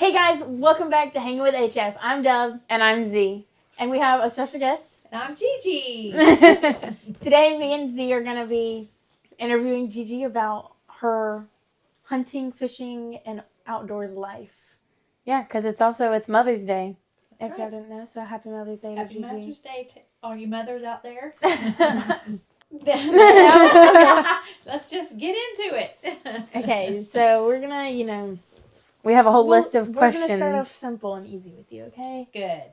Hey guys, welcome back to Hanging with HF. I'm Dub. And I'm Z. And we have a special guest. And I'm Gigi. Today, me and Z are going to be interviewing Gigi about her hunting, fishing, and outdoors life. Yeah, because it's Mother's Day. If y'all didn't know, so happy Mother's Day Happy to Gigi. Mother's Day to all you mothers out there. Let's just get into it. Okay, so we're going to, We have a whole list of questions. We're going to start off simple and easy with you, okay? Good.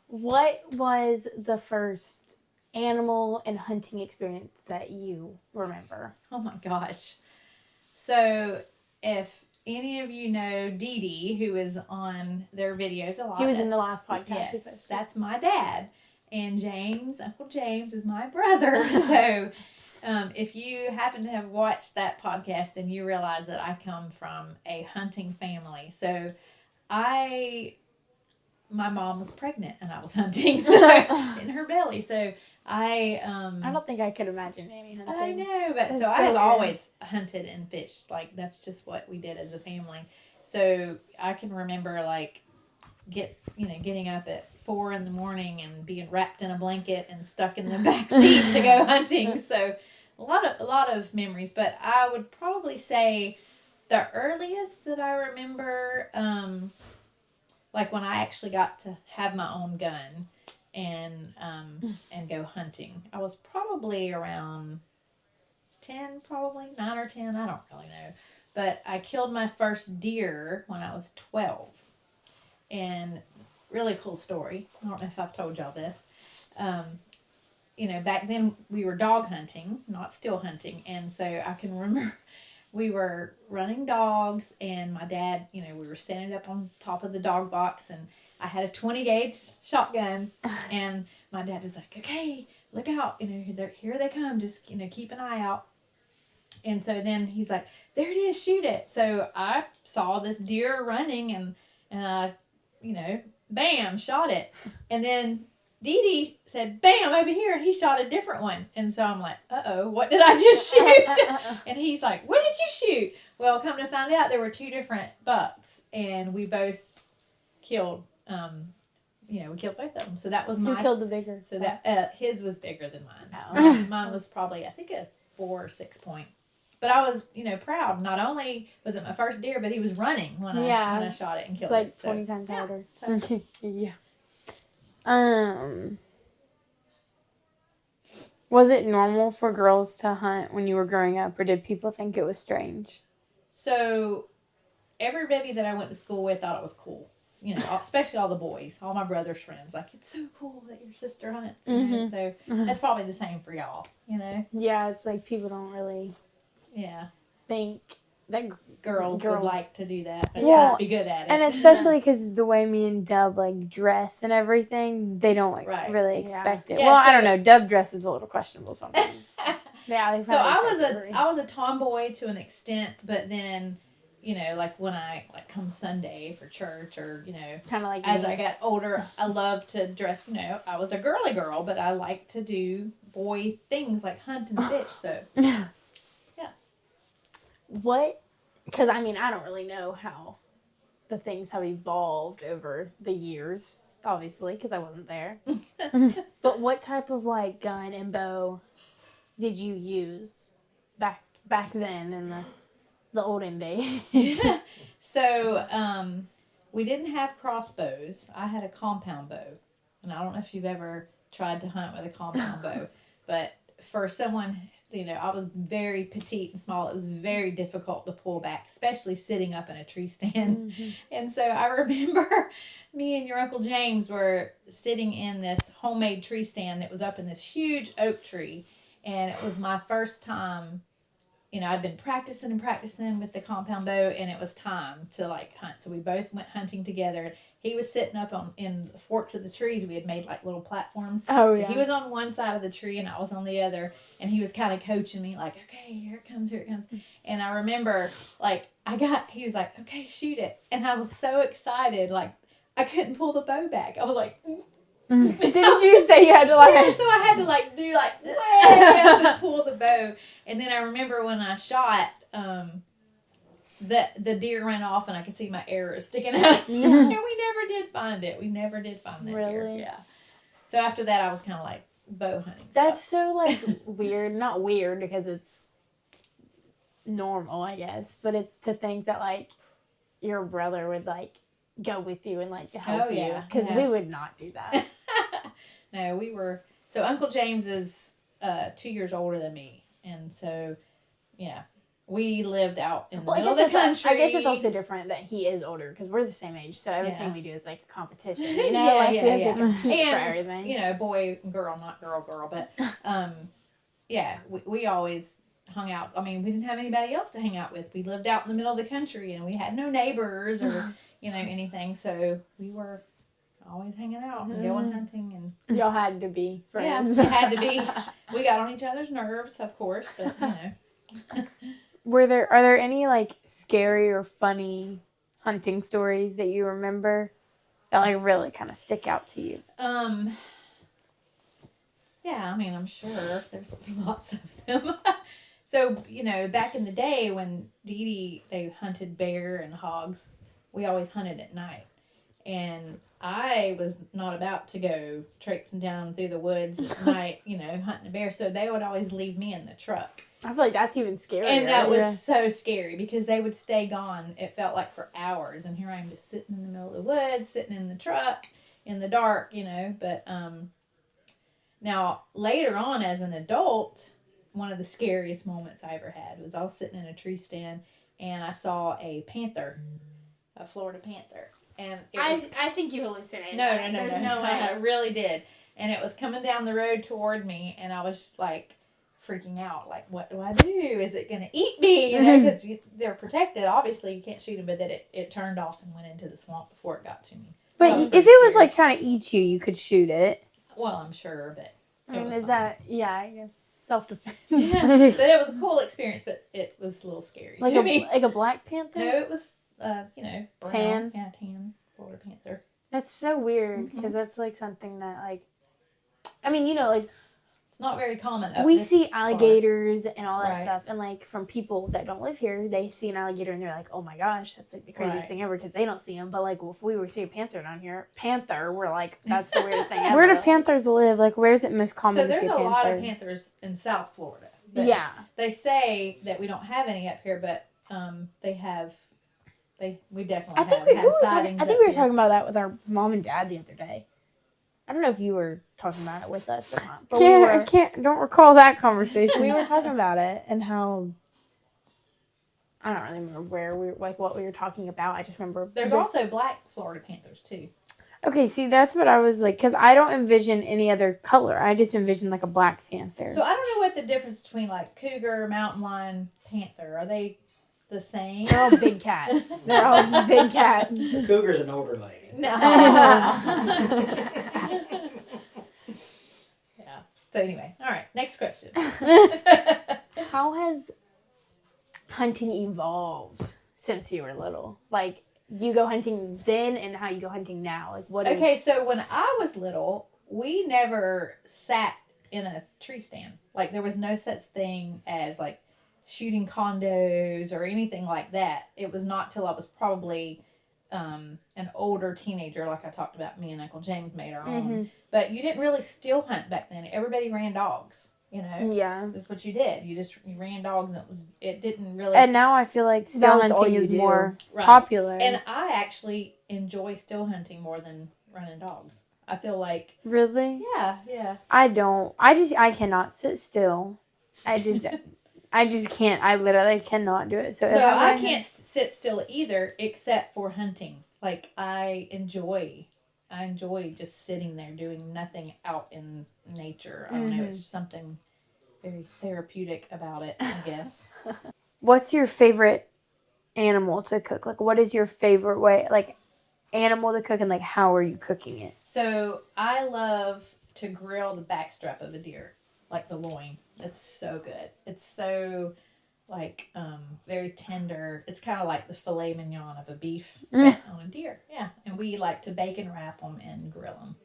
What was the first animal and hunting experience that you remember? Oh my gosh. So if any of you know Dee Dee, who is on their videos a lot. He was in the last podcast yes, we posted. That's my dad. And Uncle James is my brother. So if you happen to have watched that podcast, then you realize that I come from a hunting family. So my mom was pregnant and I was hunting in her belly. So I don't think I could imagine Annie hunting. I know, but That's so I so have weird. always hunted and fished. Like that's just what we did as a family. So I can remember like getting up at 4 a.m. and being wrapped in a blanket and stuck in the back seat to go hunting. So a lot of memories, but I would probably say the earliest that I remember, like when I actually got to have my own gun and go hunting. I was probably around 10, probably 9 or 10. I don't really know, but I killed my first deer when I was 12. And really cool story. I don't know if I've told y'all this. Back then we were dog hunting, not still hunting. And so I can remember we were running dogs and my dad, we were standing up on top of the dog box and I had a 20 gauge shotgun and my dad was like, okay, look out, here they come. Just, keep an eye out. And so then he's like, there it is, shoot it. So I saw this deer running and I, bam, shot it. And then Dee Dee said, bam, over here. And he shot a different one. And so I'm like, uh-oh, what did I just shoot? And he's like, what did you shoot? Well, come to find out, there were 2 different bucks. And we both killed, we killed both of them. So that was Who killed the bigger? So that his was bigger than mine. Oh. Mine was probably, I think, a 4 or 6 point. But I was, proud. Not only was it my first deer, but he was running when I shot it and killed it. It's like 20 times harder. So. Yeah. Was it normal for girls to hunt when you were growing up, or did people think it was strange? So everybody that I went to school with thought it was cool. Especially all the boys, all my brother's friends. Like, it's so cool that your sister hunts. So that's probably the same for y'all, Yeah, it's like people don't really think that girls would like to do that, but Well, just be good at it. And especially because the way me and Dub dress and everything, they don't really expect it. Yeah, well, I don't know. Dub dresses a little questionable sometimes. Yeah, so I was a tomboy to an extent, but then like when I come Sunday for church or kind of like as I got older, I loved to dress. I was a girly girl, but I liked to do boy things like hunt and fish. So what? Because I don't really know how the things have evolved over the years, obviously, because I wasn't there. But what type of gun and bow did you use back then in the olden days? So we didn't have crossbows. I had a compound bow, and I don't know if you've ever tried to hunt with a compound bow, but for someone. I was very petite and small. It was very difficult to pull back, especially sitting up in a tree stand. Mm-hmm. And so I remember me and your Uncle James were sitting in this homemade tree stand that was up in this huge oak tree. And it was my first time, I'd been practicing with the compound bow, and it was time to hunt. So we both went hunting together. He was sitting up in the forks of the trees. We had made little platforms. Oh, so yeah. He was on one side of the tree and I was on the other. And he was kind of coaching me okay, here it comes. And I remember he was like, okay, shoot it. And I was so excited. I couldn't pull the bow back. I was like, Didn't you say you had to yeah, so I had to do way up and pull the bow. And then I remember when I shot, the deer ran off and I could see my arrows sticking out. And we never did find it. We never did find that deer. Yeah. So after that, I was kind of like bow hunting. That's so like weird. Not weird because it's normal, I guess, but it's to think that like your brother would like go with you and like help you, because we would not do that. No, we were. So Uncle James is 2 years older than me, and so yeah, we lived out in the middle of the country. I guess it's also different that he is older because we're the same age, so everything we do is like a competition. You know, we have to compete for everything. You know, boy and girl, not girl, but we always hung out. I mean, we didn't have anybody else to hang out with. We lived out in the middle of the country, and we had no neighbors or anything. So we were always hanging out and going hunting, and y'all had to be friends. Yeah, had to be. We got on each other's nerves, of course, but Are there any like scary or funny hunting stories that you remember that like really kind of stick out to you? Yeah, I mean, I'm sure there's lots of them. So, back in the day when they hunted bear and hogs, we always hunted at night. And I was not about to go traipsing down through the woods at night, hunting a bear. So they would always leave me in the truck. I feel like that's even scarier. And that was so scary because they would stay gone, it felt like, for hours. And here I am just sitting in the middle of the woods, sitting in the truck in the dark, But now, later on as an adult, one of the scariest moments I ever had was I was sitting in a tree stand and I saw a panther, a Florida panther. And I think you hallucinated. No. There's no way. I really did. And it was coming down the road toward me, and I was just like freaking out. Like, what do I do? Is it going to eat me? Because they're protected. Obviously, you can't shoot them, but that it turned off and went into the swamp before it got to me. But if it was like trying to eat you, you could shoot it. Well, I'm sure, but is that, I guess, self-defense. Yeah, but it was a cool experience, but it was a little scary to me. Like a black panther? No, it was, brown. Tan? Yeah, tan Florida panther. That's so weird, because that's like something that like, I mean, like, it's not very common. We see alligators and all that stuff, and like from people that don't live here, they see an alligator and they're like, "Oh my gosh, that's like the craziest thing ever," because they don't see them. But like, if we were seeing a panther, we're like, "That's the weirdest thing ever." Where do panthers live? Like, where is it most common to see a panther? So there's a lot of panthers in South Florida. Yeah, they say that we don't have any up here, but they have. We definitely have sightings. I think we were talking about that with our mom and dad the other day. I don't know if you were talking about it with us or not. But don't recall that conversation. We were talking about it and how I don't really remember what we were talking about. I just remember there's also black Florida panthers too. Okay, see, that's what I was like, because I don't envision any other color. I just envision like a black panther. So I don't know what the difference between like cougar, mountain lion, panther. Are they the same? They're all big cats. They're all just big cats. The cougar's an older lady. No. Yeah. So anyway, all right. Next question. How has hunting evolved since you were little? Like, you go hunting then and how you go hunting now? Like, what is... Okay, so when I was little, we never sat in a tree stand. Like, there was no such thing as, like, shooting condos or anything like that. It was not till I was probably an older teenager, like I talked about, me and Uncle James made our own. But you didn't really still hunt back then. Everybody ran dogs, Yeah. That's what you did. You ran dogs, and it didn't really... And now I feel like still hunting is more popular. And I actually enjoy still hunting more than running dogs. I feel like... Really? Yeah. I don't. I cannot sit still. I just can't. I literally cannot do it. So I can't sit still either, except for hunting. Like, I enjoy just sitting there doing nothing out in nature. I don't know. It's just something very therapeutic about it, I guess. What's your favorite animal to cook? Like, what is your favorite way, like, animal to cook, and like, how are you cooking it? So I love to grill the backstrap of a deer, like the loin. It's so good. It's so, like, very tender. It's kind of like the filet mignon of a beef on a deer. Yeah. And we like to bacon wrap them and grill them.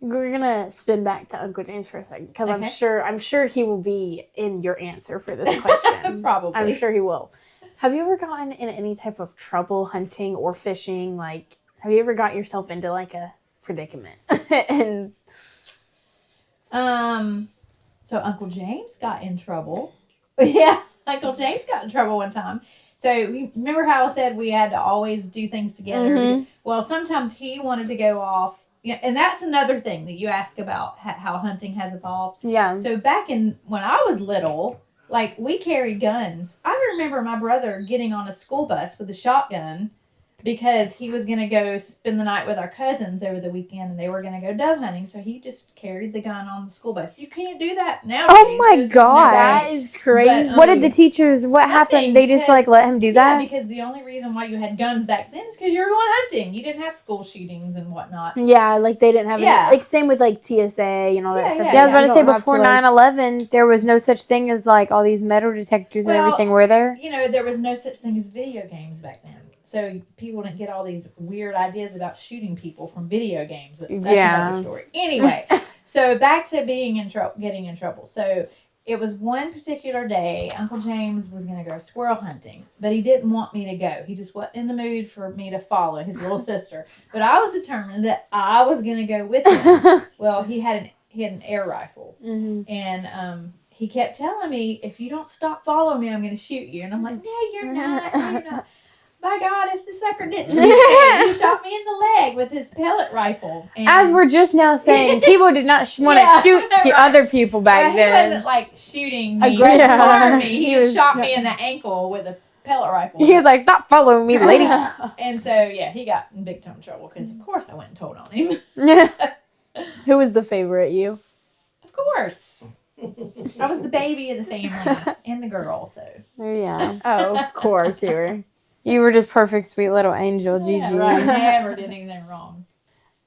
We're gonna spin back to Uncle James for a second because Okay. I'm sure he will be in your answer for this question. Probably. I'm sure he will. Have you ever gotten in any type of trouble hunting or fishing? Like, have you ever got yourself into like a predicament? And So Uncle James got in trouble. Yeah, Uncle James got in trouble one time. So you remember how I said we had to always do things together? Mhm. Well, sometimes he wanted to go off. Yeah, and that's another thing that you ask about how hunting has evolved. yeah, So back in when I was little, like we carried guns. I remember my brother getting on a school bus with a shotgun because he was going to go spend the night with our cousins over the weekend and they were going to go dove hunting. So he just carried the gun on the school bus. You can't do that nowadays. oh my There's no god, way. that is crazy. But, What did the teachers? What happened? They just like let him do that? Yeah, because the only reason why you had guns back then is because you were going hunting. You didn't have school shootings and whatnot. Yeah, like they didn't have Yeah. any, like same with like TSA and all that Yeah, stuff. yeah, Yeah, I was about yeah. to say You don't have before to, like- 9/11, there was no such thing as like all these metal detectors and Well, everything. Were there? You know, there was no such thing as video games back then. So people didn't get all these weird ideas about shooting people from video games. But that's Yeah. another story. Anyway, so back to being in trouble, getting in trouble. So it was one particular day, Uncle James was going to go squirrel hunting, but he didn't want me to go. He just wasn't in the mood for me to follow his little sister. But I was determined that I was going to go with him. Well, he had an air rifle, Mhm. and he kept telling me, if you don't stop following me, I'm going to shoot you. And I'm like, no, you're not. No, you're not. By God, if the sucker didn't shoot me, he shot me in the leg with his pellet rifle. And As we're just now saying, people did not want to Yeah, shoot right. other people back he then. wasn't like shooting me, Aggressive. harm me. He He just was shot ju- me in the ankle with a pellet rifle. He was like, "Stop following me, lady." And so, yeah, he got in big time trouble because, of course, I went and told on him. Who was the favorite? You? Of course. I was the baby of the family and the girl, so. Yeah. Oh, of course you were. You were just perfect, sweet little angel, Gigi. Yeah, right. Never did anything wrong.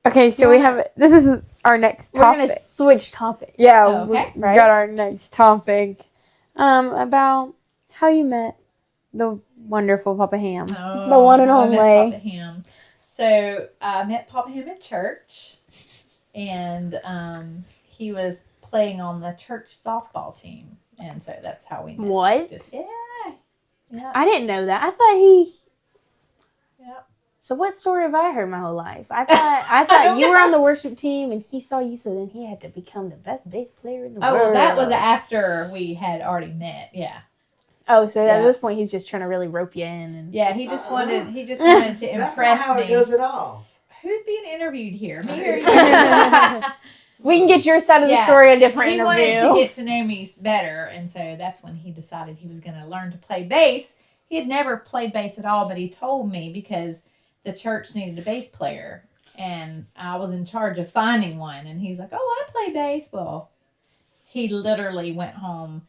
Okay, so we have this is our next We're topic. gonna switch topics. Yeah, Oh, okay. we got our next topic. About how you met the wonderful Papa Ham. Oh, The one and I met only. Papa Ham. So I met Papa Ham at church, and he was playing on the church softball team, and so that's how we met. What? Just yeah. I didn't know that. I thought he. Yeah. So what story have I heard my whole life? I thought don't you were know. on the worship team and he saw you, so then he had to become the best bass player in the Oh, world. well, that was after we had already met. Yeah. Oh, so Yeah. at this point he's just trying to really rope you in and. Yeah. He just wanted to impress That's not how me. it goes at all. Who's being interviewed here? Me or you? We can get your side of the Yeah. story a different He interview. wanted to get to know me better, and so that's when he decided he was going to learn to play bass. He had never played bass at all, but he told me because the church needed a bass player, and I was in charge of finding one. And he's like, "Oh, I play bass." Well, he literally went home,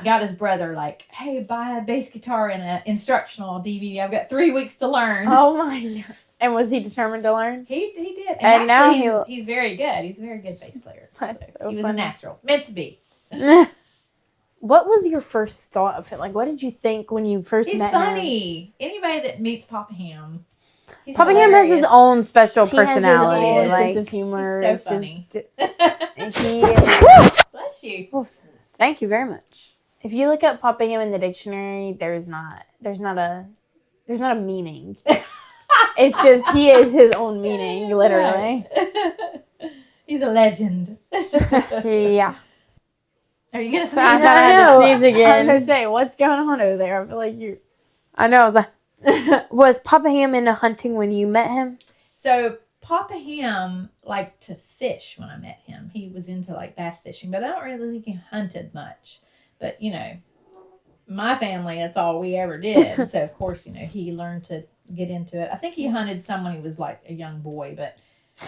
got his brother like, "Hey, buy a bass guitar and an instructional DVD. I've got 3 weeks to learn." Oh my god. And was he determined to learn? He did, And now actually, he's very good. He's a very good bass player. That's so he was a funny. natural, meant to be. What was your first thought of it? Like, what did you think when you first He's met him? funny. Anybody that meets Papa Ham, he's Papa Ham has his hilarious. own special He has his personality. own like, sense of humor. He's It's so funny. just he is. Bless you. Thank you very much. If you look up Papa Ham in the dictionary, there's not a meaning. It's just he is his own meaning, literally. Right. He's a legend. Yeah. Are you gonna So I say thought I had to that? sneeze I was again. gonna say, what's going on over there? I feel like you. I know. I was like, was Papa Ham into hunting when you met him? So Papa Ham liked to fish when I met him. He was into like bass fishing, but I don't really think he hunted much. But you know, my family, that's all we ever did. So of course, you know, he learned to get into it. I think he hunted some when he was like a young boy, but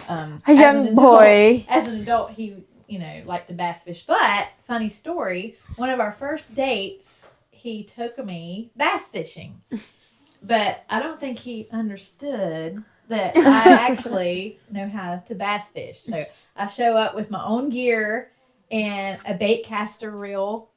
A as an young adult- boy. As an adult, he, you know, liked to bass fish. But funny story, one of our first dates, he took me bass fishing, but I don't think he understood that I actually know how to bass fish. So I show up with my own gear and a bait caster reel,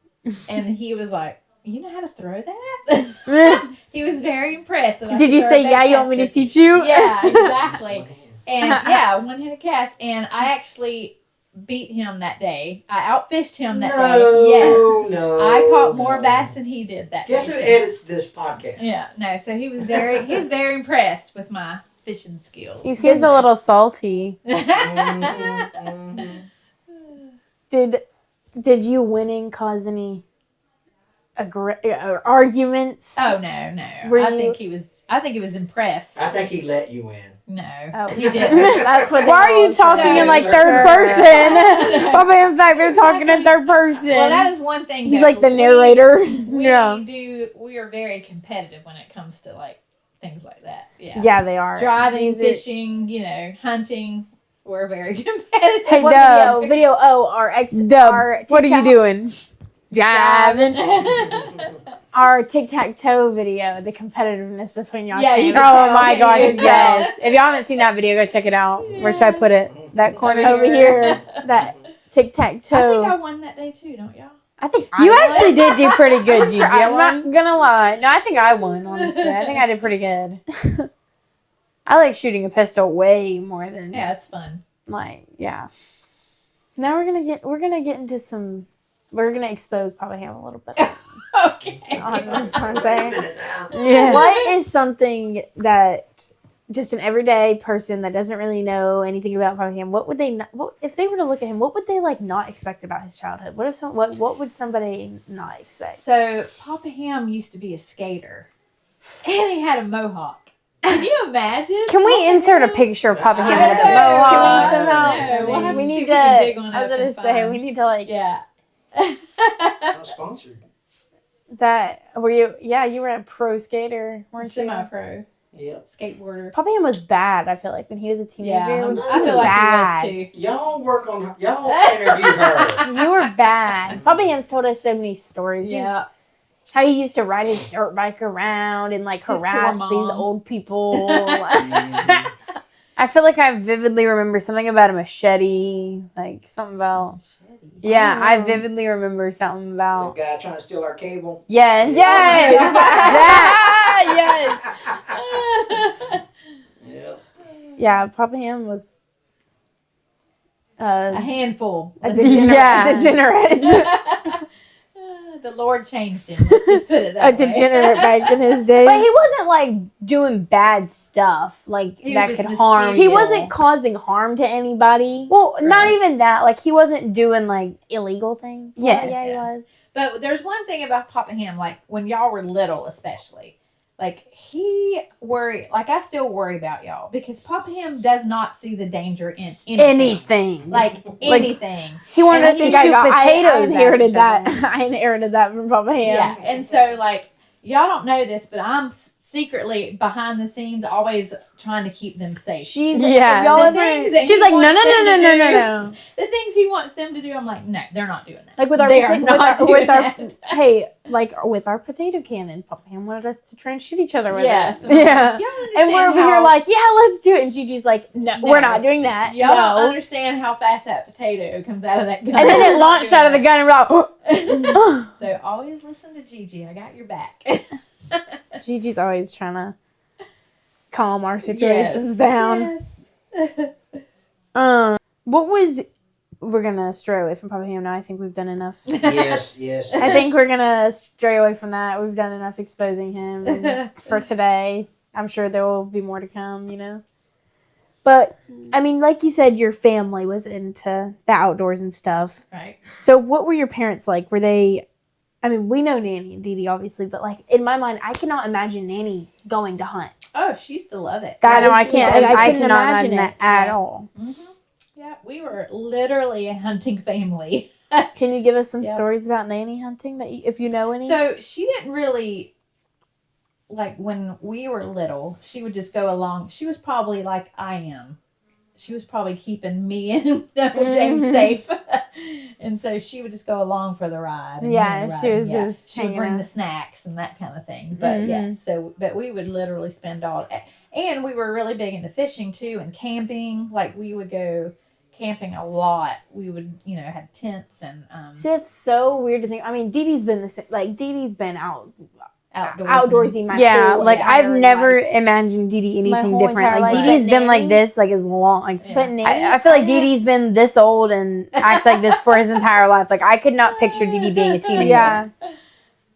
and he was like, "You know how to throw that?" He was very impressed. That I Did could you throw say, a bait yeah, you want me to caster. teach you? Yeah, exactly. And yeah, one-headed cast. And I actually beat him that day. I outfished him that day. Yes. No. I caught more bass than he did that Guess who day. edits this podcast? Yeah, no. So he was very impressed with my fishing skills. He seems a little salty. Did you winning cause any arguments? Oh no. Were I you- think he was impressed. I think he let you in. No, Oh. he didn't. That's what. they Why are you always talking say. in like third Sure. person? Papa Ham's back there talking in third person. Well, that is one thing. He's that like the narrator. We are very competitive when it comes to like things like that. Yeah. Yeah, they are. Driving, These are- fishing, hunting. We're very competitive. Hey, What Dub. video? Oh, our Dub, what are you TikTok- doing? Driving. Our tic-tac-toe video, the competitiveness between y'all. Yeah, came you from. Oh my Okay, gosh, you yes. If y'all haven't seen that video, go check it out. Where should I put it? That corner Over here, that I think I tic-tac-toe. won that day too, don't y'all? I think You I actually did do pretty good, Gigi. Sure, I I'm not gonna lie. No, I think I won, honestly. I think I did pretty good. I like shooting a pistol way more than Yeah, it's fun. like, yeah. Now we're gonna get into some. We're gonna expose Papa Ham a little bit. Okay. On this one Wait a thing. minute now. Yeah. What is something that just an everyday person that doesn't really know anything about Papa Ham? What would they? What if they were to look at him? What would they like not expect about his childhood? What if what would somebody not expect? So Papa Ham used to be a skater, and he had a mohawk. Can you imagine? Can we Papa insert a Ham? picture of Papa Ham I with a know. mohawk? Can we somehow- somehow? We'll have we to see need if to. we can dig one I was up gonna and say find. we need to like Yeah. Not sponsored. That were you? Yeah, you were a pro skater, weren't you? Semi-pro Yeah. skateboarder. Papa Ham was bad. I feel like when he was a teenager. Yeah, was I feel like bad. he was too. Y'all work on. Y'all interview her. You were bad. Papa Ham's told us so many stories. Yeah. How he used to ride his dirt bike around and like His poor harass mom. these old people. Mhm. I feel like I vividly remember something about a machete, like something about. Yeah, I vividly remember something The about. guy trying to steal our cable. Yes, Yes. that. Yes. Yeah. Yeah, Papa Ham was. A handful. A Yeah. degenerate. The Lord changed him. Let's just put it that A way. degenerate back in his days. But he wasn't like doing bad stuff like He was that just could harm. mischievous. He wasn't causing harm to anybody. Well, not Right. even that. Like he wasn't doing like. Illegal things. Yes. Yeah, he was. But there's one thing about Papa Ham, like when y'all were little, especially, like he worry, like I still worry about y'all because Papa Ham does not see the danger in anything. Like anything. He wanted And I us to think shoot I potatoes. at inherited each that. other. I inherited that from Papa Ham. Yeah. And so like y'all don't know this, but I'm secretly behind the scenes always trying to keep them safe. She's Yeah. If y'all The ever things that She's he like, no, no, wants no, them no, to no, do- no, no. The things he wants them to do, I'm like, no, they're not doing that. like with our They are not doing with our that. hey, like with our potato cannon, Papa Ham wanted us to try and shoot each other with Yes. it. Yeah. Y'all And we're understand over here how- like, yeah, let's do it. And Gigi's like, no, No. we're not doing that. Y'all don't No. understand how fast that potato comes out of that gun. And then We're it not launched doing out of the that. gun and we're all. So always listen to Gigi. I got your back. Gigi's always trying to calm our situations down. Yes. What was? We're gonna stray away from Papa Ham now. I think we've done enough. Yes. Yes. I think we're gonna stray away from that. We've done enough exposing him for today. I'm sure there will be more to come. You know. But I mean, like you said, your family was into the outdoors and stuff. Right. So, what were your parents like? Were they? I mean, we know Nanny and Dee Dee, obviously, but like in my mind, I cannot imagine Nanny going to hunt. Oh, she used to love it. I know I is- can't. I I couldn't cannot imagine imagine it. that at Yeah. all. Mm-hmm. Yeah, we were literally a hunting family. Can you give us some Yep. stories about Nanny hunting that if you know any? So she didn't really, like when we were little, she would just go along. She was probably like I am. She was probably keeping me and James safe. And so she would just go along for the ride. and Yeah, me she riding. was just She would hanging bring out. the snacks and that kind of thing. But yeah, but we would literally spend all, and we were really big into fishing too and camping. Like we would go camping a lot. We would, have tents and See, that's so weird to think. I mean, Dee Dee's been the same. Like Dee Dee's been out outdoorsy my Yeah, whole like I've entire never life. imagined Dee Dee My anything whole different. entire Like life. Dee Dee's But been like Nanny- this like as long. Like Yeah. But Nanny, I feel like I Dee had- Dee's been this old and act like this for his entire life. Like I could not picture Dee Dee being a teenager. Yeah.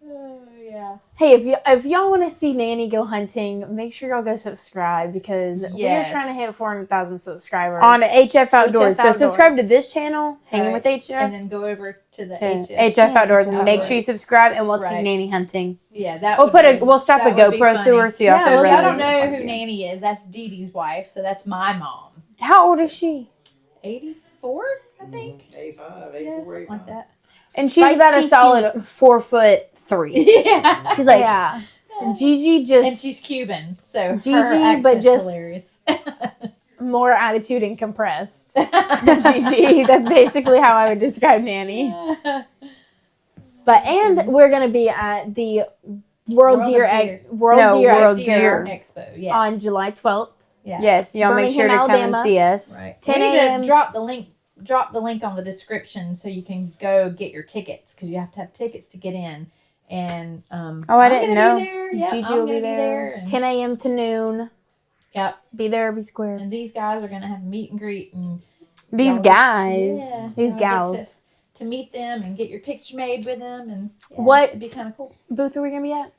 Oh, yeah. Hey, if y'all want to see Nanny go hunting, make sure y'all go subscribe because we're Yes. trying to hit 400,000 subscribers On HF Outdoors. HF So subscribe Outdoors. to this channel, Hanging with Right. HF, And then go over to the to HF. HF Outdoors, HF and make sure you Outdoors. subscribe. And we'll take Right. Nanny hunting. Yeah, that We'll would put be- we'll strap a that would be GoPro to funny. her so y'all Yeah, can well, If really. y'all don't know find who you. Nanny is, that's Dee Dee's wife. So that's my mom. How old is she? 84, I think. 85, Yeah, 84, something 85. like that. And she's about a Feisty solid 4'3". Yeah. She's like, yeah. Gigi just And she's Cuban, so Gigi, her accent's but just- hilarious. more attitude and compressed. Gigi, that's basically how I would describe Nanny. But and we're gonna be at the World World Deer of Deer. World Deer World Deer Expo. Yes. on July 12th. Yeah. yes, y'all make sure to Birmingham, come and Alabama. see us. Right. 10 We need to a.m. drop the link. Drop the link on the description so you can go get your tickets because you have to have tickets to get in. And Oh, I I'm didn't gonna know. Be there. Yep, Gigi I'm will be gonna there. and, 10 a.m. to noon. Yep. Be there, be square. And these guys are gonna have a meet and greet and These y'all get- guys. yeah, These y'all get gals. to meet them and get your picture made with them and yeah, What- it'd be kind of cool. Booth are we gonna be at?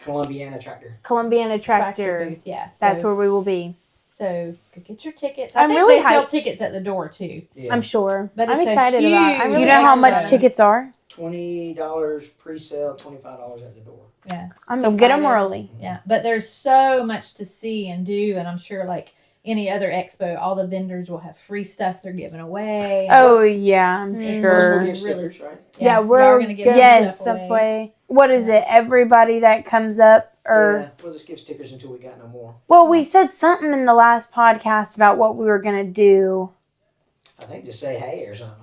Columbiana Tractor. Columbiana Tractor. booth, yeah. That's so, where we will be. So go get your tickets. I'm I think really they sell hyped. tickets at the door too. Yeah. I'm sure. But I'm it's a excited about. I'm huge- Do really you know how much excited. tickets are? $20 pre-sale, $25 at the door. Yeah. I'm So get them excited. early. Yeah, but there's so much to see and do, and I'm sure like any other expo, all the vendors will have free stuff they're giving away. Oh yeah, I'm Mm. sure. We'll give Really- stickers, right? Yeah, y'all we're are gonna give gonna some Yes, stuff away. Subway. What is it? Everybody that comes up, or Yeah, we'll just give stickers until we got no more. well, we said something in the last podcast about what we were gonna do. I think just say hey or something.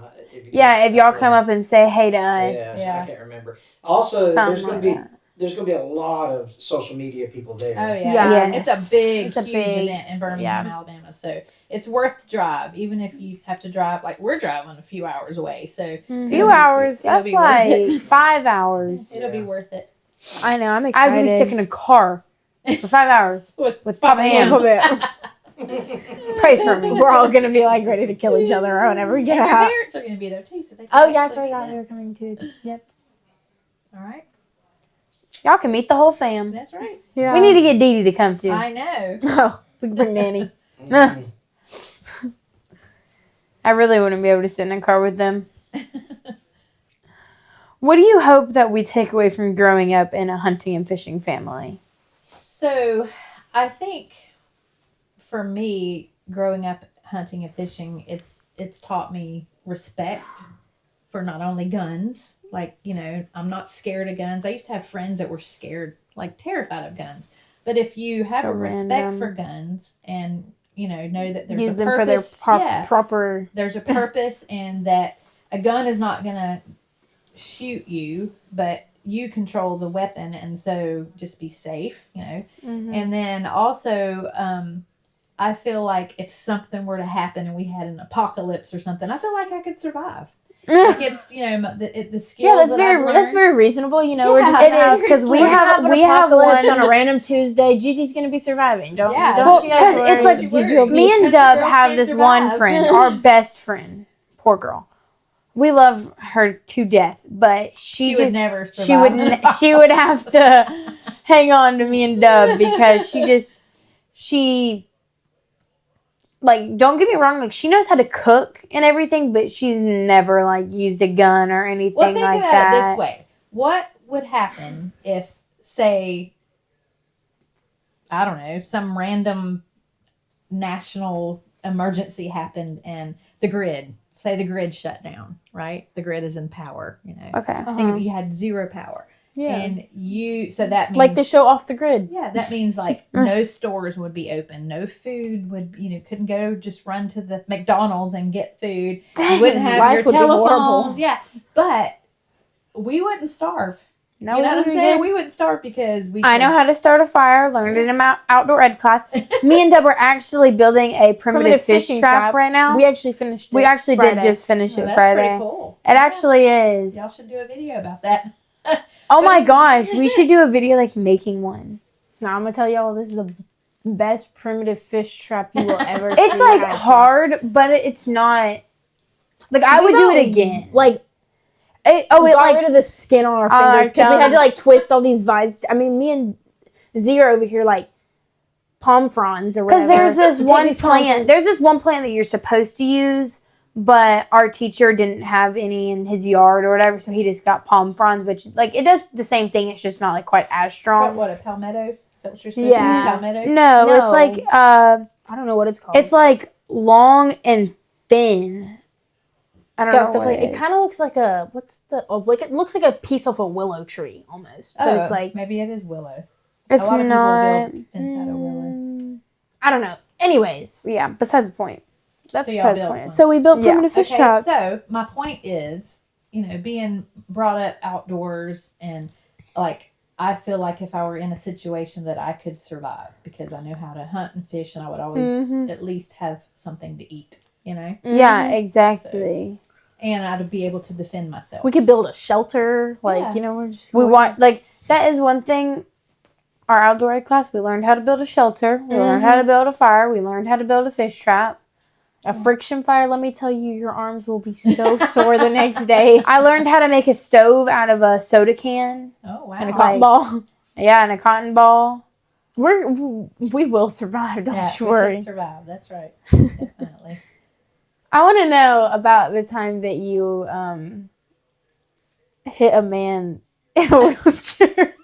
Yeah, if y'all come up and say hey to us, Yeah, Yeah. I can't remember. Also, something like that. there's gonna be a lot of social media people there. Oh yeah, Yeah. It's a big, It's a huge big- event in Birmingham, yeah. Alabama. So it's worth the drive, even if you have to drive. Like we're driving a few hours away, so Few hours. it'll That's be worth it. like 5 hours. it'll be Yeah. worth it. I know. I'm I excited. have to be stuck in a car for 5 hours with Papa Ham. Pray for me. We're all gonna be like ready to kill each other whenever we And get your out. parents are going to be there too, so they. Can Oh yeah, I actually forgot meet they them. were coming too. Yep. All right, Y'all can meet the whole fam. that's right. Yeah. We need to get Dee Dee to come too. I know. Oh, we can bring Nanny. Mhm. I really wouldn't be able to sit in a car with them. What do you hope that we take away from growing up in a hunting and fishing family? So, I think for me, growing up hunting and fishing, it's taught me respect for not only guns. Like, you know, I'm not scared of guns. I used to have friends that were scared, like terrified of guns. But if you have So a respect random. for guns and, you know that there's Use a them purpose, for their yeah, proper. there's a purpose and that a gun is not going to shoot you, but you control the weapon, and so just be safe, you know. Mm-hmm. And then also, I feel like if something were to happen and we had an apocalypse or something, I feel like I could survive. Like it's the skills. Yeah, that's that very I've that's learned. very reasonable. You know, we're Yeah, just it gonna have is, because we we're have gonna we have apocalypse one- on a random Tuesday. Gigi's gonna be surviving. Don't Yeah. don't Well, you guys 'cause worry. it's like Gigi will be Me and Country Dub girl have can't this one survive. friend, our best friend. Poor girl. We love her to death, but She she would just never survive. she would she would have to hang on to me and Dub because she like, don't get me wrong, like she knows how to cook and everything, but she's never like used a gun or anything Well, think like about that. it this way: what would happen if, say, I don't know, some random national emergency happened and the grid shut down, right? The grid is in power, you know. Okay. Think if you had zero power. Yeah. And so that means Like the show Off the Grid. yeah, that means like no stores would be open, no food would, couldn't go just run to the McDonald's and get food. You wouldn't have Life your would be horrible. telephones. Yeah, but we wouldn't starve. No, You know what I'm we saying? did. We wouldn't starve because we. I know how to start a fire. Learned it in my outdoor ed class. Me and Deb are actually building a primitive fish fishing trap trap. right now. We actually finished it. We actually Friday. did just finish it That's Friday. pretty cool. It actually is. Y'all should do a video about that. Oh my gosh, we should do a video like making one. Now I'm gonna tell y'all this is the best primitive fish trap you will ever see. It's like happen. hard, but it's not. Like I would do it again. Like It got like rid of the skin on our our fingers because we had to thumbs. like twist all these vines. I mean, me and Z are over here like palm fronds or whatever. because there's this We take one these palm plant. fronds- There's this one plant that you're supposed to use, but our teacher didn't have any in his yard or whatever, so he just got palm fronds, which like it does the same thing. It's just not like quite as strong. What, a palmetto? Is that what you're supposed Yeah. to use? Palmetto? No, No. it's like I don't know what it's called. it's like long and thin. I It's don't got know stuff what like it kind of looks like a like it looks like a piece of a willow tree almost, but it's like maybe it is willow. It's a lot of not. people build fence out of willow. I don't know. Anyways, Yeah, besides the point. that's So y'all besides the built point. one. So we built Yeah. primitive fish Okay, traps. so my point is, being brought up outdoors and like I feel like if I were in a situation that I could survive because I know how to hunt and fish and I would always Mhm. at least have something to eat, Yeah, exactly. and I'd be able to defend myself. We could build a shelter, like Yeah. we're just We want like that is one thing. Our outdoor ed class, we learned how to build a shelter. We learned how to build a fire. We learned how to build a fish trap. a friction fire. Let me tell you, your arms will be so sore the next day. I learned how to make a stove out of a soda can. Oh wow! And a cotton ball. Yeah, and a cotton ball. We will survive. Don't Yeah, you we worry. could survive. That's right. Definitely. I want to know about the time that you hit a man in a wheelchair.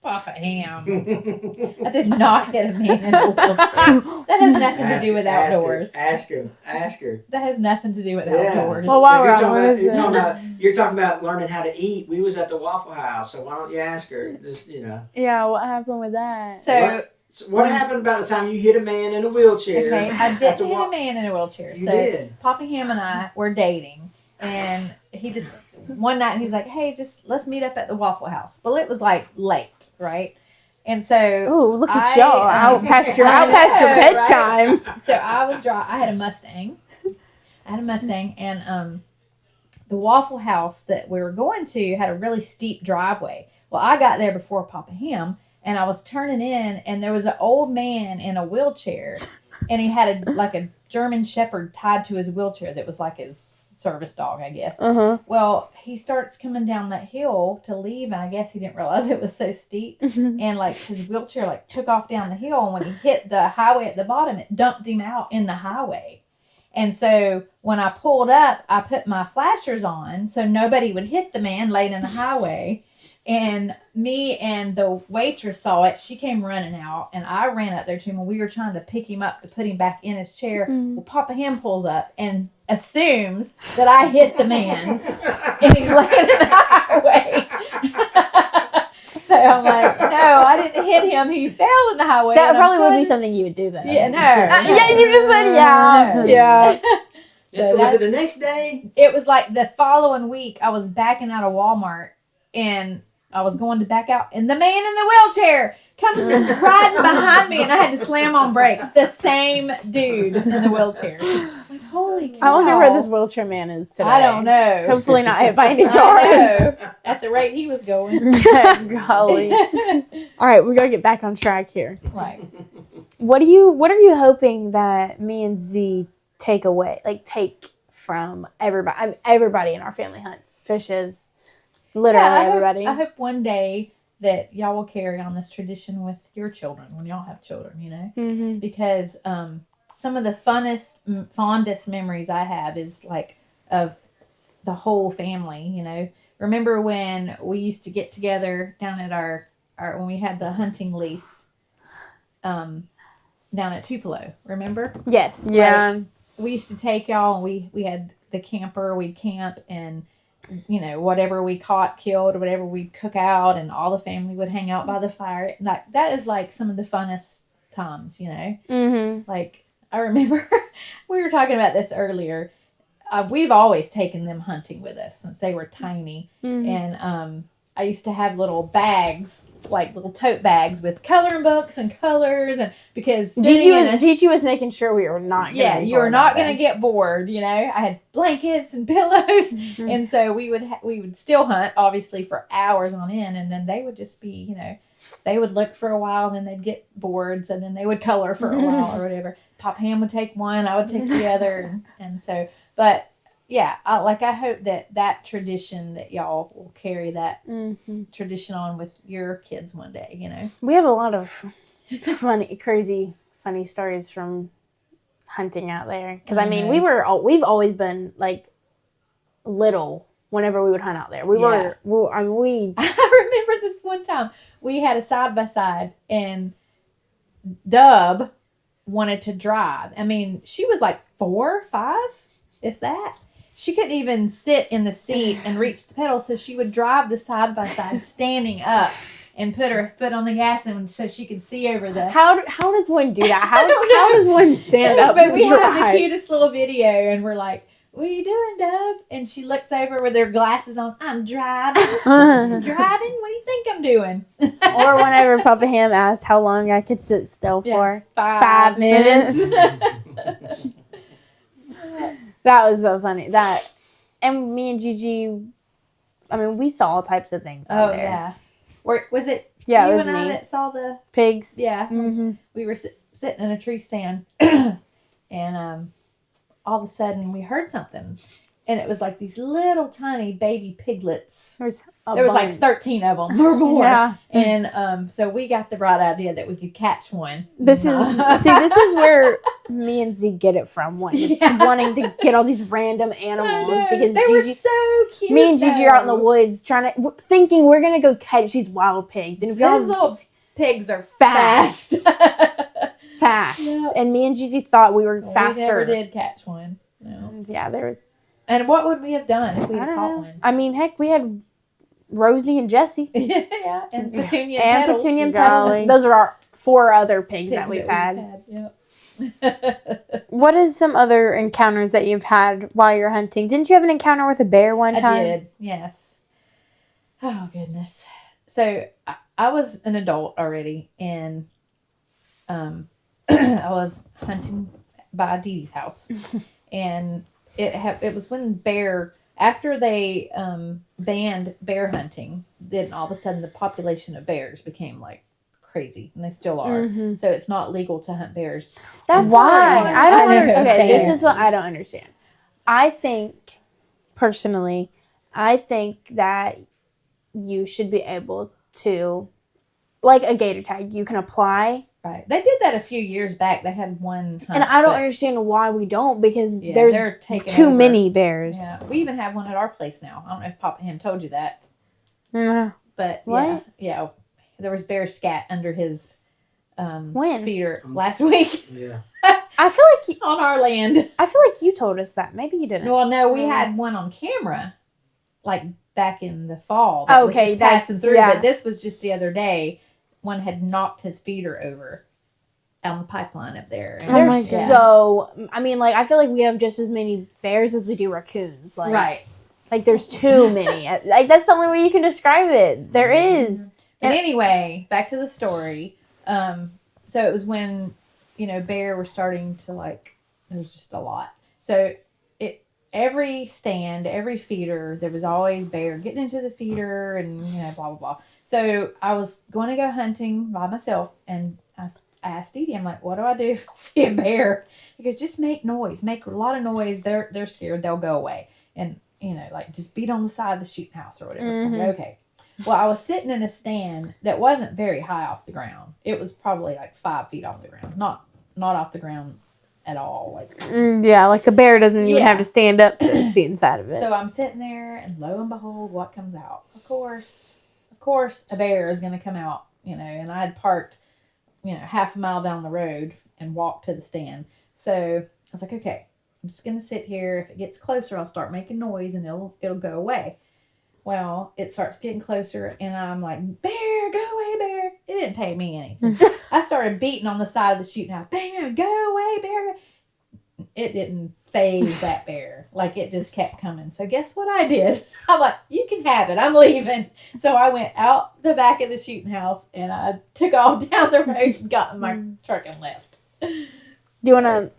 Papa Ham. I did not hit a man in a wheelchair. That has nothing to do with outdoors. Ask her. That has nothing to do with Yeah. outdoors. Well, while we're You're on, talking what about, is it? you're talking about learning how to eat. We was at the Waffle House, so why don't you ask her? Yeah, what happened with that? So, So what happened about the time you hit a man in a wheelchair? okay, I at didn't the hit wa- a man in a wheelchair. You So, did. Papa Ham and I were dating, and he just, one night, he's like, hey, just let's meet up at the Waffle House. Well, it was like late, right? And so, Oh, look at I, y'all out past your I out past your know, right? bedtime. So I had a Mustang. And the Waffle House that we were going to had a really steep driveway. Well, I got there before Papa Ham, and I was turning in, and there was an old man in a wheelchair, and he had a German Shepherd tied to his wheelchair that was like his service dog, I guess. Well, he starts coming down that hill to leave, and I guess he didn't realize it was so steep, and like his wheelchair like took off down the hill, and when he hit the highway at the bottom, it dumped him out in the highway. And so when I pulled up, I put my flashers on so nobody would hit the man laying in the highway. And me and the waitress saw it. She came running out, and I ran up there to him, and we were trying to pick him up to put him back in his chair. Well, Papa Ham pulls up and assumes that I hit the man, and he's laying in the highway. So I'm like, no, I didn't hit him. He fell in the highway. That and I'm probably would be trying to- something you would do though. Yeah, no. Yeah, you just said yeah. No. Yeah. So Was it the that's- next day? It was like the following week, I was backing out of Walmart, and I was going to back out, and the man in the wheelchair comes riding behind me, and I had to slam on brakes. The same dude in the wheelchair. Like, holy cow. I wonder where this wheelchair man is today. I don't know. Hopefully not hit by any I cars. know. At the rate he was going. Golly. All right, we gotta get back on track here. Right. What are you hoping that me and Z take from everybody? Everybody in our family hunts, fishes, literally Yeah, everybody. I hope one day that y'all will carry on this tradition with your children when y'all have children, Mm-hmm. because some of the fondest memories I have is like of the whole family. Remember when we used to get together down at our when we had the hunting lease down at Tupelo, remember? Yes. Yeah. We used to take y'all, and we had the camper, we'd camp, and whatever we caught, killed, or whatever we'd cook out, and all the family would hang out by the fire. Like, that is like some of the funnest times, Mm-hmm. Like, I remember we were talking about this earlier. We've always taken them hunting with us since they were tiny. Mm-hmm. And I used to have little bags, like little tote bags with coloring books and colors, and because Gigi was making sure we were not. You were not going to get bored. You know, I had blankets and pillows, and so we would still hunt, obviously, for hours on end, and then they would just be, you know, they would look for a while, and then they'd get bored, so then they would color for a while or whatever. Pop Ham would take one, I would take the other, and so, but. Yeah, I hope that tradition that y'all will carry that tradition on with your kids one day, you know. We have a lot of funny stories from hunting out there. Because, I mean, we've always been, like, little whenever we would hunt out there. I remember this one time. We had a side-by-side, and Dub wanted to drive. I mean, she was like 4, 5, if that. She couldn't even sit in the seat and reach the pedal, so she would drive the side-by-side standing up and put her foot on the gas and so she could see over the... How does one do that? How does one stand up But and we drive? have the cutest little video, and we're like, what are you doing, Dub? And she looks over with her glasses on. I'm driving. Driving? What do you think I'm doing? Or whenever Papa Ham asked how long I could sit still for. 5 minutes. That was so funny. And me and Gigi, I mean, we saw all types of things out there. Yeah. Was it Yeah, you it was and me. I that saw the... Pigs. Yeah. Mm-hmm. We were sitting in a tree stand, and all of a sudden we heard something. And it was like these little tiny baby piglets. There was like 13 of them or more. Yeah. And so we got the bright idea that we could catch one. This is where me and Z get it from, wanting to get all these random animals because they were so cute. Me and Gigi are out in the woods thinking we're gonna go catch these wild pigs, and if those little pigs are fast, Yep. and me and Gigi thought we were faster. We never did catch one. No. Yeah, there was. And what would we have done if we had caught one? I mean, heck, we had Rosie and Jesse. Yeah, and Petunia and Petals. Petunia and Petals. Those are our 4 other pigs that we've had. Yep. What is some other encounters that you've had while you're hunting? Didn't you have an encounter with a bear one time? I did, yes. Oh, goodness. So, I was an adult already, and I was hunting by Dee Dee's house. And it was when after they banned bear hunting, then all of a sudden the population of bears became like crazy, and they still are. Mm-hmm. So it's not legal to hunt bears. That's why I don't understand. Okay, this is what I don't understand. I think personally, that you should be able to, like a gator tag, you can apply. Right. They did that a few years back. They had one hunt, and I don't understand why we don't, because there's too many bears. Yeah. We even have one at our place now. I don't know if Papa Ham told you that. But what? Yeah. There was bear scat under his when? feeder last week. Yeah. I feel like on our land. I feel like you told us that. Maybe you didn't. Well, no, we had one on camera, like back in the fall. Was just passing through. Yeah. But this was just the other day. One had knocked his feeder over on the pipeline up there. And I mean, like, I feel like we have just as many bears as we do raccoons. Like, right. Like, there's too many. Like, that's the only way you can describe it. There is. But anyway, back to the story. So it was when, bear were starting to, like, there was just a lot. So every stand, every feeder, there was always bear getting into the feeder and, blah, blah, blah. So I was going to go hunting by myself, and I asked Dee Dee, I'm like, what do I do if I see a bear? He goes, just make noise. Make a lot of noise. They're scared. They'll go away. And, like, just beat on the side of the shooting house or whatever. Mm-hmm. So, okay. Well, I was sitting in a stand that wasn't very high off the ground. It was probably like 5 feet off the ground. Not off the ground at all. Like like a bear doesn't even have to stand up to see inside of it. So I'm sitting there, and lo and behold, what comes out? Of course, a bear is going to come out, and I had parked, half a mile down the road and walked to the stand. So I was like, okay, I'm just going to sit here. If it gets closer, I'll start making noise and it'll go away. Well, it starts getting closer, and I'm like, bear, go away, bear. It didn't pay me anything. I started beating on the side of the shooting house. Bear, go away, bear. it didn't phase that bear. Like, it just kept coming. So guess what I did? I'm like, you can have it. I'm leaving. So I went out the back of the shooting house and I took off down the road and got in my truck and left. Do you want to?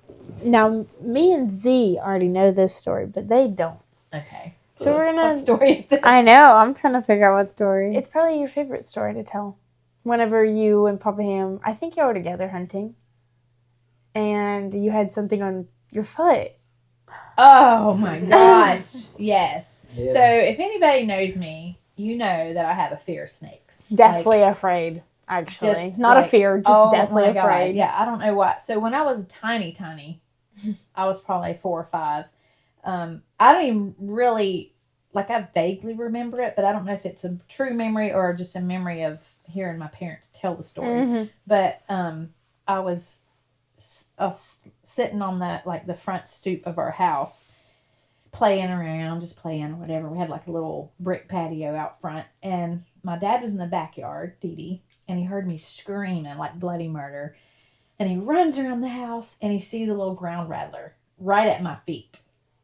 Now, me and Z already know this story, but they don't. Okay. So we're gonna. What story is this? I know. I'm trying to figure out what story. It's probably your favorite story to tell. Whenever you and Papa Ham, I think y'all were together hunting, and you had something on your foot. Oh my gosh. Yes. Yeah. So if anybody knows me, you know that I have a fear of snakes. Deathly afraid, actually. just Not a like, fear, just oh deathly my God. afraid. Yeah, I don't know what. So when I was tiny, I was probably 4 or 5. I don't even really, like, I vaguely remember it, but I don't know if it's a true memory or just a memory of hearing my parents tell the story. Mm-hmm. But I was sitting on the front stoop of our house, playing around, just playing or whatever. We had like a little brick patio out front, and my dad was in the backyard, Dee, and he heard me screaming like bloody murder, and he runs around the house and he sees a little ground rattler right at my feet.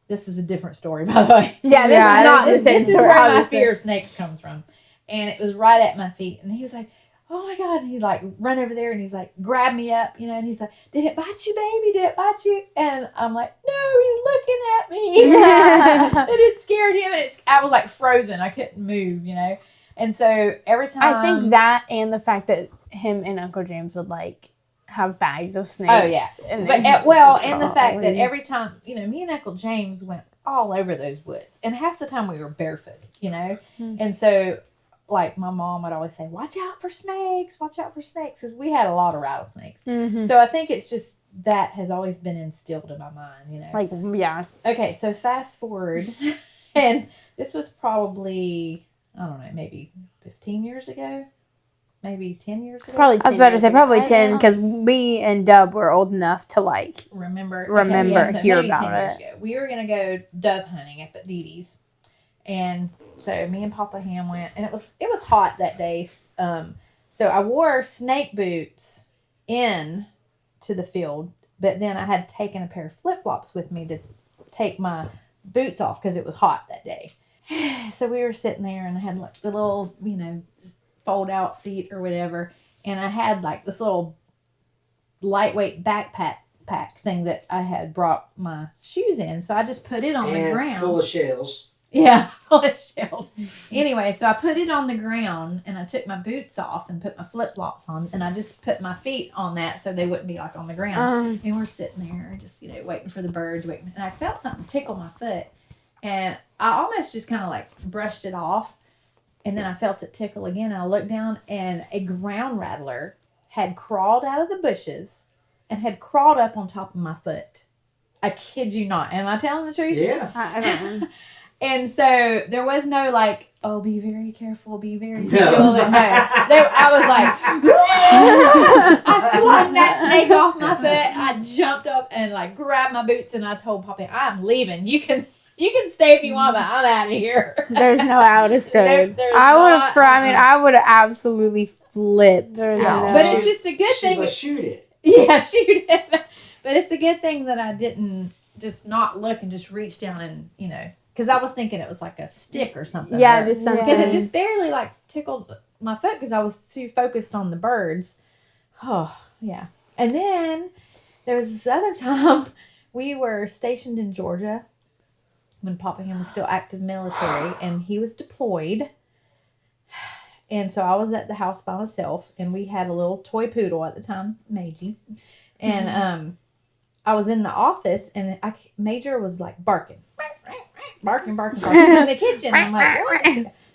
This is a different story, by the way. Yeah, this is not the same This story. is where my obviously. fear of snakes comes from, and it was right at my feet, and he was like, oh my God. And he'd like run over there and he's like, grab me up, and he's like, did it bite you, baby? Did it bite you? And I'm like, no, he's looking at me. And it scared him. And I was like frozen. I couldn't move, And so every time. I think that and the fact that him and Uncle James would like have bags of snakes. Oh, yeah. And But, they just- and the fact that golly. every time, me and Uncle James went all over those woods. And half the time we were barefoot, And so, like, my mom would always say, watch out for snakes, because we had a lot of rattlesnakes. Mhm. So I think it's just that has always been instilled in my mind, Like, yeah. Okay, so fast forward, and this was probably, I don't know, maybe 15 years ago, maybe 10 years ago. Probably 10 I was about to say probably years 10 ago. because me and Dub were old enough to like Remember, hear maybe about 10 years it. ago. We were going to go dove hunting up at Dee. And so me and Papa Ham went, and it was hot that day. So I wore snake boots in to the field, but then I had taken a pair of flip-flops with me to take my boots off because it was hot that day. So we were sitting there, and I had like the little, fold-out seat or whatever, and I had like this little lightweight backpack thing that I had brought my shoes in. So I just put it on the ground. Full of shells. Yeah, full of shells. Anyway, so I put it on the ground and I took my boots off and put my flip-flops on, and I just put my feet on that so they wouldn't be like on the ground. And we're sitting there just, waiting for the birds, and I felt something tickle my foot, and I almost just kind of like brushed it off, and then I felt it tickle again, and I looked down, and a ground rattler had crawled out of the bushes and had crawled up on top of my foot. I kid you not. Am I telling the truth? Yeah. I don't know. And so there was no like, oh, be very careful, be very still. No. I was like, I swung that snake off my foot. I jumped up and like grabbed my boots, and I told Papa, I'm leaving. You can stay if you want, but I'm out of here. There's no out of There's I would not- have I would have absolutely flipped. There's No. no. But it's just a good She's thing. like, shoot it. Yeah, shoot it. But it's a good thing that I didn't just not look and just reach down and, because I was thinking it was like a stick or something. Yeah, just something. Because it just barely like tickled my foot because I was too focused on the birds. Oh, yeah. And then there was this other time we were stationed in Georgia when Papa Ham was still active military, and he was deployed. And so I was at the house by myself, and we had a little toy poodle at the time, Meiji. And I was in the office, and Major was like barking in the kitchen. I'm like, what?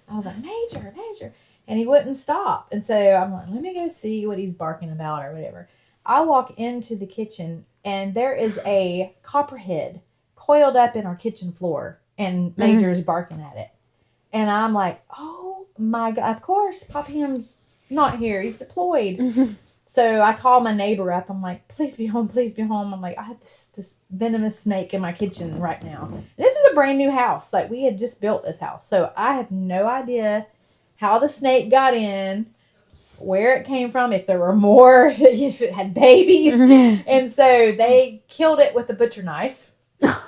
I was like, Major. And he wouldn't stop. And so I'm like, let me go see what he's barking about or whatever. I walk into the kitchen, and there is a copperhead coiled up in our kitchen floor, and Major's barking at it. And I'm like, oh my God, of course, Papa Ham's not here. He's deployed. So I call my neighbor up. I'm like, please be home. I'm like, I have this venomous snake in my kitchen right now. And this is a brand new house. Like, we had just built this house. So I have no idea how the snake got in, where it came from, if there were more, if it had babies. And so they killed it with a butcher knife.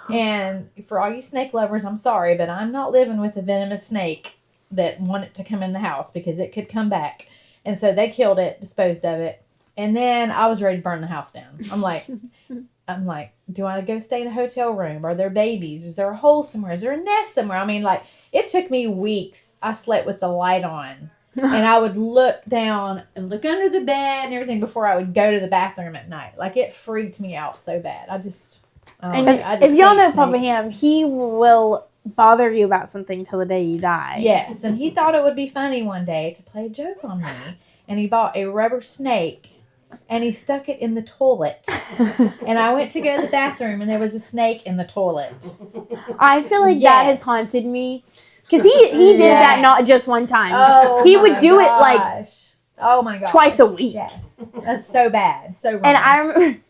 And for all you snake lovers, I'm sorry, but I'm not living with a venomous snake that wanted to come in the house because it could come back. And so they killed it, disposed of it. And then I was ready to burn the house down. I'm like, do I go stay in a hotel room? Are there babies? Is there a hole somewhere? Is there a nest somewhere? I mean, like, it took me weeks. I slept with the light on. And I would look down and look under the bed and everything before I would go to the bathroom at night. Like, it freaked me out so bad. I just if y'all know hate Papa snakes. Ham, he will bother you about something till the day you die. Yes, and he thought it would be funny one day to play a joke on me. And he bought a rubber snake and he stuck it in the toilet. And I went to go to the bathroom and there was a snake in the toilet. I feel like that Yes. has haunted me. Because he did that Yes. not just one time. Oh, he would do it like oh my gosh, twice a week. Yes, that's so bad, so wrong. And I remember,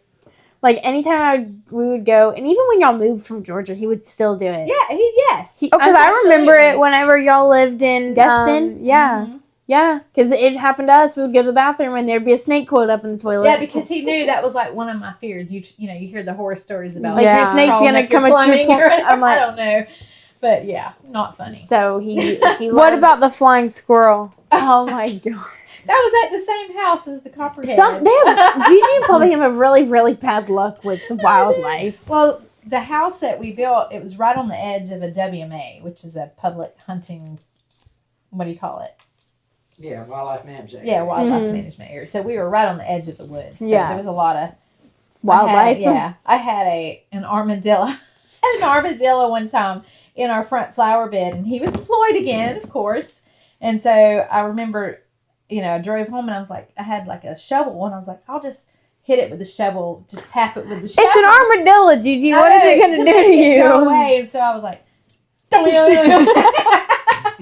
like, anytime we would go, and even when y'all moved from Georgia, he would still do it. yeah, yes. Because I remember it whenever y'all lived in Destin? Yeah. Mhm. Yeah. Because it happened to us. We would go to the bathroom and there'd be a snake coiled up in the toilet. Yeah, because he knew that was like one of my fears. You hear the horror stories about Like, your snake's crawling gonna up your come at your plumbing or whatever. I'm like- I don't know, but yeah, not funny. So he What about the flying squirrel? Oh my God. That was at the same house as the copperhead. Gigi and Papa Ham have really, really bad luck with the wildlife. Well, the house that we built, it was right on the edge of a WMA, which is a public hunting. What do you call it? Yeah, wildlife management. Yeah, wildlife Mhm. management area. So we were right on the edge of the woods. So Yeah. there was a lot of Wildlife? I had an armadillo. I had an armadillo one time in our front flower bed, and he was deployed again, of course. And so I remember, I drove home and I was like, I had like a shovel, and I was like, I'll just hit it with the shovel, just tap it with the shovel. It's an armadillo, Gigi. What are they going to do to make it you? Go away. And so I was like,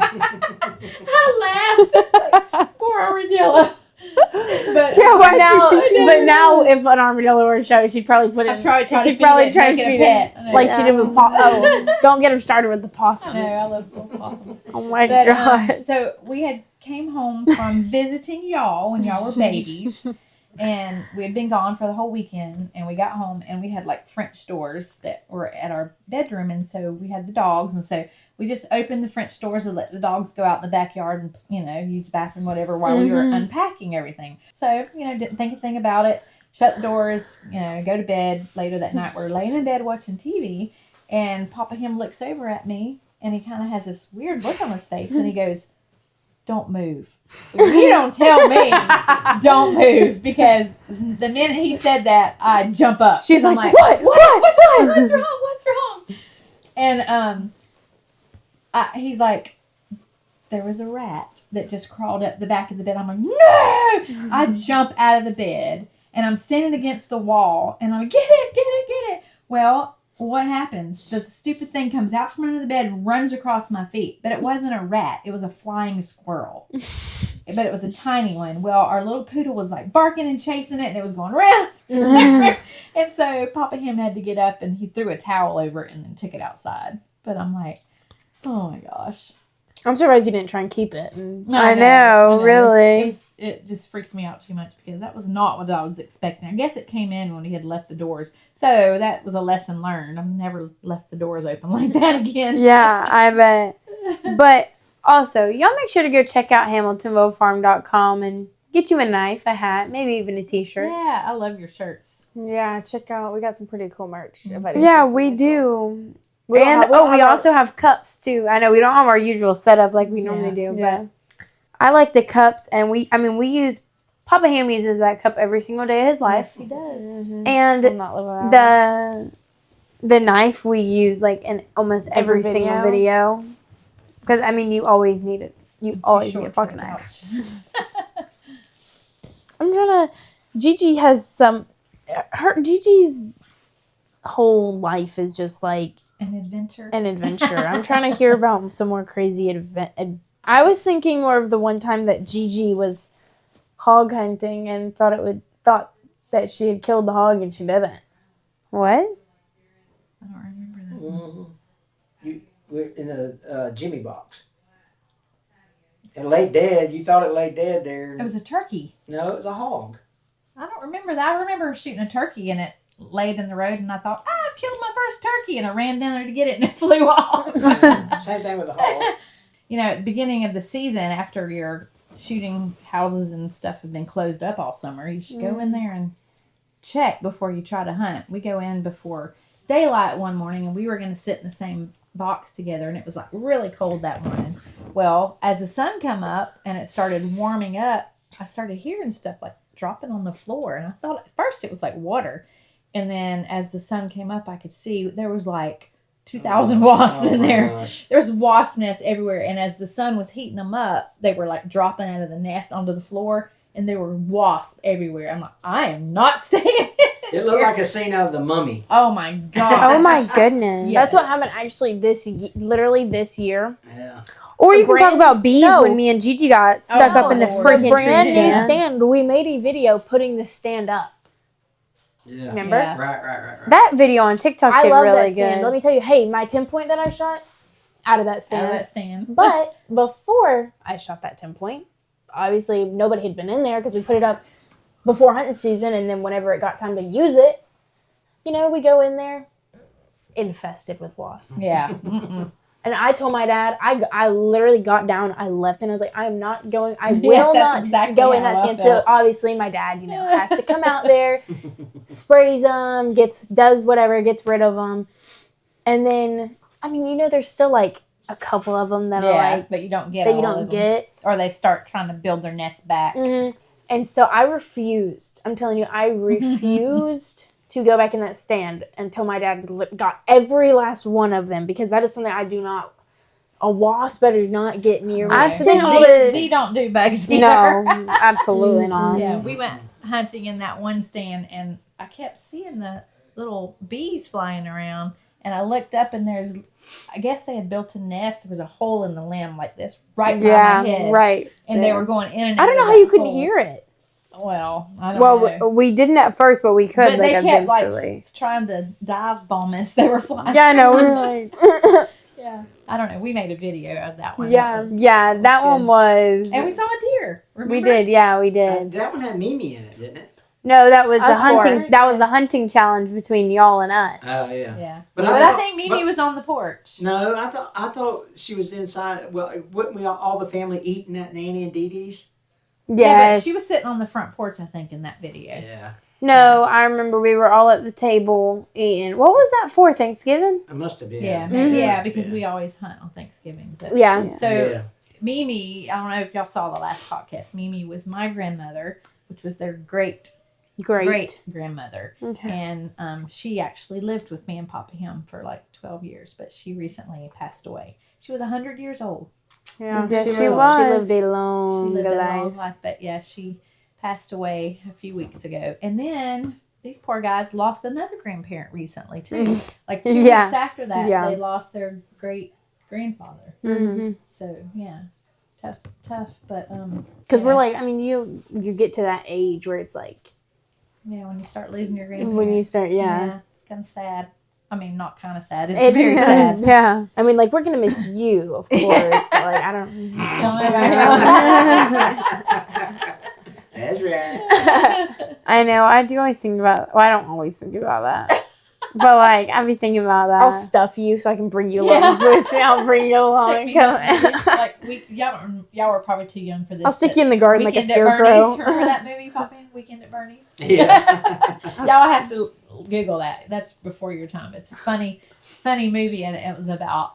I laughed. Like, poor armadillo. But Yeah, but now, I know. but now, if an armadillo were to show, she'd probably put it. I'd probably try to she'd feed probably it, try make to it a feed pet. it like she did with don't get him started with the I possums. know, I love little possums. Oh my But, god! so we came home from visiting y'all when y'all were babies, and we had been gone for the whole weekend, and we got home and we had like French doors that were at our bedroom, and so we had the dogs, and so we just opened the French doors and let the dogs go out in the backyard and use the bathroom, whatever, while we were unpacking everything. So didn't think a thing about it. Shut the doors, go to bed. Later that night, we're laying in bed watching TV, and Papa Him looks over at me, and he kind of has this weird look on his face, and he goes, "Don't move. You don't tell me. Don't move," because the minute he said that, I jump up. She's I'm like, "What? What's wrong? What's wrong? What's wrong?" And he's like, "There was a rat that just crawled up the back of the bed." I'm like, "No!" I jump out of the bed, and I'm standing against the wall, and I'm like, "Get it, get it, get it." Well, what happens? The stupid thing comes out from under the bed, runs across my feet. But it wasn't a rat. It was a flying squirrel. But it was a tiny one. Well, our little poodle was like barking and chasing it, and it was going around. And so Papa Him had to get up, and he threw a towel over it and then took it outside. But I'm like, oh my gosh. I'm surprised you didn't try and keep it. I know, really. It just freaked me out too much because that was not what I was expecting. I guess it came in when he had left the doors. So that was a lesson learned. I've never left the doors open like that again. Yeah, I bet. But also, y'all make sure to go check out HamiltonvilleFarm.com and get you a knife, a hat, maybe even a t-shirt. Yeah, I love your shirts. Yeah, check out. We got some pretty cool merch. Yeah, we do. We don't And have- we don't we have our- also have cups too. I know we don't have our usual setup like we normally do, Yeah. but I like the cups, and we use Papa Ham uses that cup every single day of his life, He does. and I'm not living without it. the knife we use like in almost every Every single video. video, because you always need it. You always need a Too short pocket for the knife. pouch. I'm trying to. Gigi has some. Gigi's whole life is just like An adventure. an adventure. I'm trying to hear about some more crazy I was thinking more of the one time that Gigi was hog hunting and thought that she had killed the hog and she didn't. What? I don't remember that. We're in a Jimmy box. It lay dead. You thought it lay dead there. It was a turkey. No, it was a hog. I don't remember that. I remember shooting a turkey and it laid in the road, and I thought, I've killed my first turkey, and I ran down there to get it, and it flew off. Same thing with the hog. You know, at the beginning of the season, after your shooting houses and stuff have been closed up all summer, you should go in there and check before you try to hunt. We go in before daylight one morning, and we were going to sit in the same box together, and it was like really cold that morning. Well, as the sun come up and it started warming up, I started hearing stuff like dropping on the floor, and I thought at first it was like water, and then as the sun came up, I could see there was like 2,000 wasps in there. Gosh. There's wasp nests everywhere, and as the sun was heating them up, they were like dropping out of the nest onto the floor, and there were wasps everywhere. I'm like, I am not staying in It looked like a scene out of The Mummy. Oh my god. Oh my goodness. Yeah. That's what happened actually literally this year. Yeah. Or The you can talk brand- about bees no. when me and Gigi got stuck up in the Lord. freaking The tree brand new stand. stand. We made a video putting the stand up. Yeah. Remember? Yeah. Right. That video on TikTok I did love really that good. stand. Let me tell you, hey, my 10 point that I shot out of that Out of stand. that stand. But before I shot that 10 point, obviously nobody had been in there because we put it up before hunting season, and then whenever it got time to use it, you know, we go in there infested with wasps. Yeah. Mm-mm. And I told my dad, I literally got down, I left, and I was like, I am not going, I Yeah, will that's not exactly go in how that I stand. So felt. obviously my dad, you know, has to come out there, sprays them, does whatever, gets rid of them. And then, I mean, you know, there's still like a couple of them that are like, but you don't get that all you of don't them. get. Or they start trying to build their nest back. Mhm. And so I refused. I'm telling you, I refused to go back in that stand until my dad got every last one of them, because that is something I do not. A wasp better not get near me. I've So seen then all he- the- Z don't do bugs either. No, absolutely not. Yeah, we went hunting in that one stand, and I kept seeing the little bees flying around, and I looked up, and I guess they had built a nest. There was a hole in the limb like this, right by my head. right. And they there. were going in and out I don't know of how that you couldn't hole. hear it. Well, I don't Well, know. we didn't at first, but we could But they kept eventually. like trying to dive bomb us. They were flying. Yeah, I know. We were like, Yeah. I don't know. We made a video of that one. Yeah. That was- yeah, that one good. was. And we saw a deer. Remember? We did, yeah, we did. That one had Mimi in it, didn't it? No, that was the Us four. hunting. That was the hunting challenge between y'all and us. Oh yeah. Yeah. But But, I I thought- think Mimi but- was on the porch. No, I thought she was inside. Well, wouldn't we all the family eating at Nanny and Dee Dee's? Yeah, Yes. but she was sitting on the front porch, I think, in that video. Yeah. No, I remember we were all at the table eating. What was that for? Thanksgiving? It must have been. Yeah, Mhm. yeah, because we always hunt on Thanksgiving. But, Yeah. So Yeah. Mimi, I don't know if y'all saw the last podcast. Mimi was my grandmother, which was their great grandmother, Okay. and she actually lived with me and Papa Him for like 12 years, but she recently passed away. She was 100 years old. Yeah, Yes, she she was. lived a long She lived a long life. life, but yeah, she passed away a few weeks ago. And then these poor guys lost another grandparent recently too. Like 2 Yeah. weeks after that, Yeah. they lost their great grandfather. Mhm. So yeah, tough. But Because yeah. we're like, I mean, you get to that age where it's like, yeah, when you start losing your grandparents, when you start, yeah. it's kind of sad. I mean, not kind of sad. It's It very is. sad. Yeah. I mean, like, we're going to miss you, of course, but like, I don't. Don't know about That's right. him. I know. I do always think about. Well, I don't always think about that, but like I be thinking about that. I'll stuff you so I can bring you Yeah. along with me. I'll bring you along. Take me Come- home. Like y'all were probably too young for this. I'll stick but you in the garden like a Weekend at scarecrow. Bernie's. Remember that movie, Papa? Weekend at Bernie's? Yeah. Y'all have to Google that. That's before your time. It's a funny movie, and it was about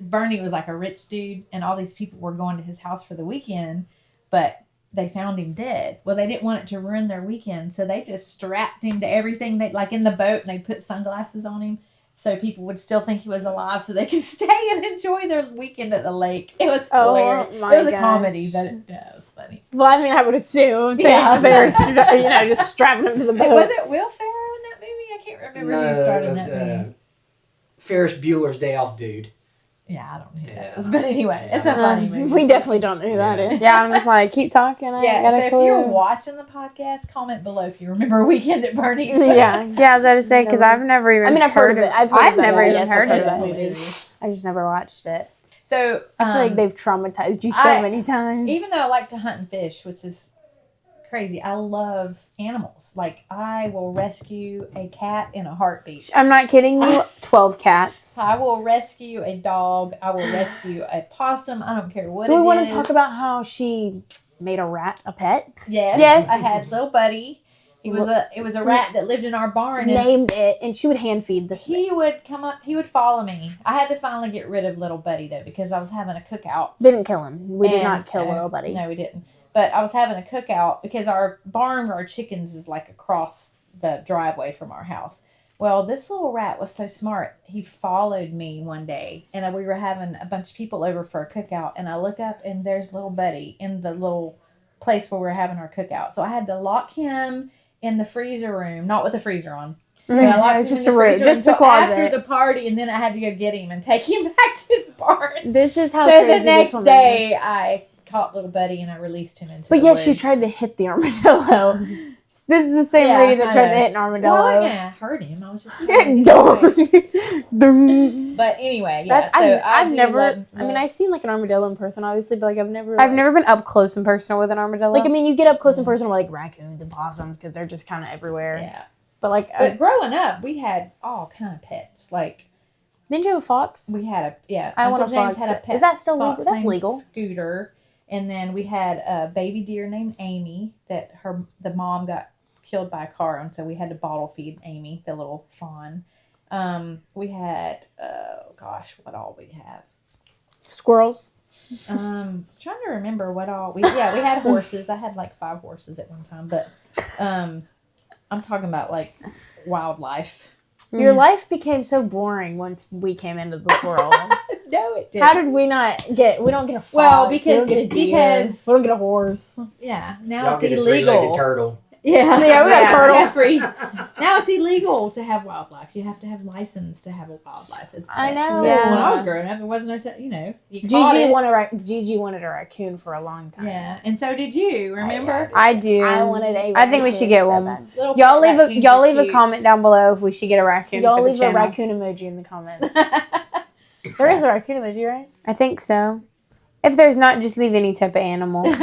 Bernie was like a rich dude, and all these people were going to his house for the weekend, but they found him dead. Well, they didn't want it to ruin their weekend, so they just strapped him to everything. They like in the boat, and they put sunglasses on him so people would still think he was alive, so they could stay and enjoy their weekend at the lake. It was Oh, hilarious. my It was a gosh. comedy, but it was funny. Well, I mean, I would assume. Yeah. They're, just strapping him to the boat. Was it Will Ferrell in that movie? I can't remember No, who starred it in was, that movie. Ferris Bueller's Day Off dude. Yeah, I don't know who Yeah. that is. But anyway, Yeah. it's a funny movie. We definitely don't know who that Yeah. is. Yeah, I'm just like keep talking. I Yeah, got so a if clue. you're watching the podcast, comment below if you remember Weekend at Bernie's. Yeah. Yeah, I was about to say because I've never even. I mean, I've heard of it. I've heard of never it. even Yes, I've heard heard of of it. that movie. Hilarious. I just never watched it. So I feel like they've traumatized you so many times. even though I like to hunt and fish, which is crazy, I love animals. Like I will rescue a cat in a heartbeat. I'm not kidding you. 12 cats. I will rescue a dog. I will rescue a possum. I don't care what Do we want is. to talk about how she made a rat a pet? Yes. Yes. I had little Buddy. It was a rat that lived in our barn, and Named it, and she would hand feed this. he would come up. He would follow me. I had to finally get rid of little Buddy though because I was having a cookout. Didn't kill him. We did And, not kill little buddy. No, we didn't. But I was having a cookout because our barn where our chickens is like across the driveway from our house. Well, this little rat was so smart. He followed me one day, and we were having a bunch of people over for a cookout. And I look up, and there's little Buddy in the little place where we were having our cookout. So I had to lock him in the freezer room, not with the freezer on. But I locked him Just in a the room, freezer just the until closet. after the party, and then I had to go get him and take him back to the barn. This is how So crazy the this next woman day, is. I caught little Buddy and I released him into But the yeah, woods. she tried to hit the armadillo. This is the same Yeah, lady that I tried to know. hit an Well, armadillo. yeah, I hurt him. I was just. Dong. But anyway, yeah. That's, So I've do never. love- I mean, I've seen like an armadillo in person, obviously, but like I've never. I've like- never been up close and personal with an armadillo. Like I mean, you get up close and personal with like raccoons and possums because they're just kind of everywhere. Yeah. But like, But growing up, we had all kind of pets. Like didn't you have a fox? we had I Uncle want a James fox. had a pet. Is that still fox legal? That's named legal. Scooter, and then we had a baby deer named Amy that the mom got killed by a car, and so we had to bottle feed Amy, the little fawn. We had what all we have. Squirrels. Trying to remember what all we had horses. I had like 5 horses at one time, but I'm talking about like wildlife. Your life became so boring once we came into this world. No, it didn't. How did we not get? We don't get a fox. Well, we because- don't get a deer. because- we don't get a horse. Yeah, now Y'all it's get a three-legged illegal. turtle. Yeah, Yeah, we got a turtle. Jeffrey. Now it's illegal to have wildlife. You have to have license to have a wildlife. As a I pet. know. So Yeah. when I was growing up, it wasn't you caught Gigi it. Gigi wanted a raccoon for a long time. Yeah, and so did you. Remember? I do. I wanted a. I think we should get raccoon so one. bad. Little Y'all pet leave a raccoons y'all are leave a cute. comment down below if we should get a raccoon. Y'all for the leave a channel. raccoon emoji in the comments. There is a raccoon emoji, right? I think so. If there's not, just leave any type of animal. What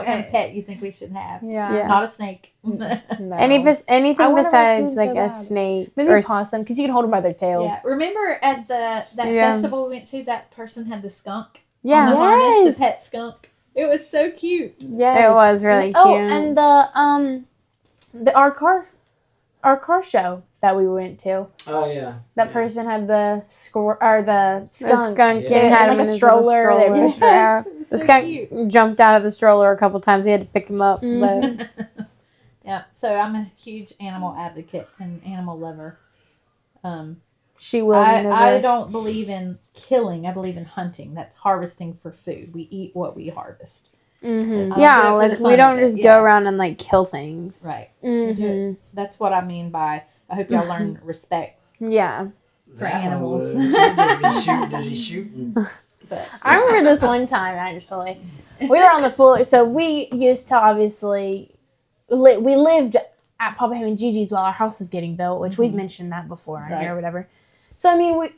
kind of pet you think we should have? Yeah. Not a snake. No. Anything I want a besides raccoon like so a bad. snake Maybe or a possum because you can hold them by their tails. Yeah. Remember at that Yeah. festival we went to, that person had the skunk. Yeah. On the harness, Yes. the pet skunk. It was so cute. Yes. It was really Oh, cute. and our car show that we went to. Oh yeah. That Yeah. person had the the skunk. skunk Yeah. and had like him a in his stroller. little They were stroller. pushing her out. It was The so skunk cute. jumped out of the stroller a couple times. We had to pick him up. But Yeah, so I'm a huge animal advocate and animal lover. she will I never. don't believe in killing. I believe in hunting. That's harvesting for food. We eat what we harvest. Mm-hmm. I don't do Yeah, it for like the we fun don't of it, just yeah. go around and like kill things. Right. Mm-hmm. That's what I mean by. I hope y'all learn respect. Yeah. For animals. Does he shooting? But I remember this one time actually. We were on the full. So we used to obviously. We lived at Papa Ham and Gigi's while our house was getting built, which we've mentioned that before on here or whatever. So I mean,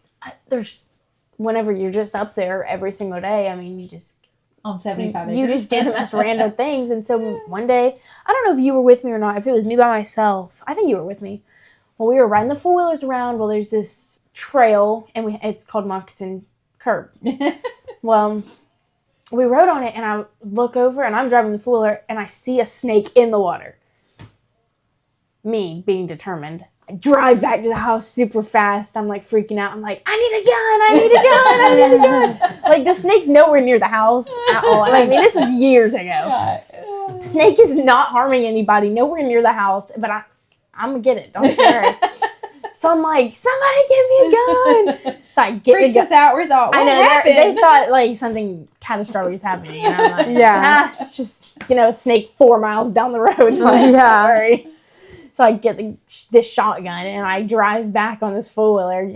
there's whenever you're just up there every single day. I mean, you just. on 75 You acres. just do the most random things. And so one day, I don't know if you were with me or not, if it was me by myself. I think you were with me. Well, we were riding the four-wheelers around. Well, there's this trail, and it's called Moccasin Curb. Well, we rode on it, and I look over, and I'm driving the four-wheeler, and I see a snake in the water. Me, being determined. I drive back to the house super fast. I'm like freaking out. I'm like, I need a gun. I need a gun. I need a gun. Like the snake's nowhere near the house at all. And I mean, this was years ago. Snake is not harming anybody. Nowhere near the house. But I'm gonna get it. Don't you worry. So I'm like, somebody give me a gun. So I get Freaks the us gun. out. We thought, what I know happened? they thought like something catastrophic was happening, and I'm like, Yeah. it's just a snake 4 miles down the road. Like, Yeah. don't worry. So I get this shotgun and I drive back on this four-wheeler.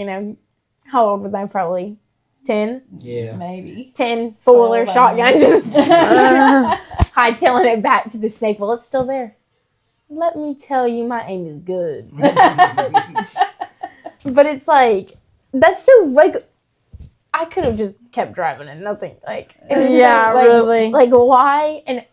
How old was I? Probably 10. Yeah. Maybe. 10 four-wheeler Oh, shotgun, wow. just hightailing it back to the snake. Well, it's still there. Let me tell you, my aim is good. But it's like, that's so, like, I could have just kept driving and nothing. Like, it was Yeah, so, like, really. Like, why? And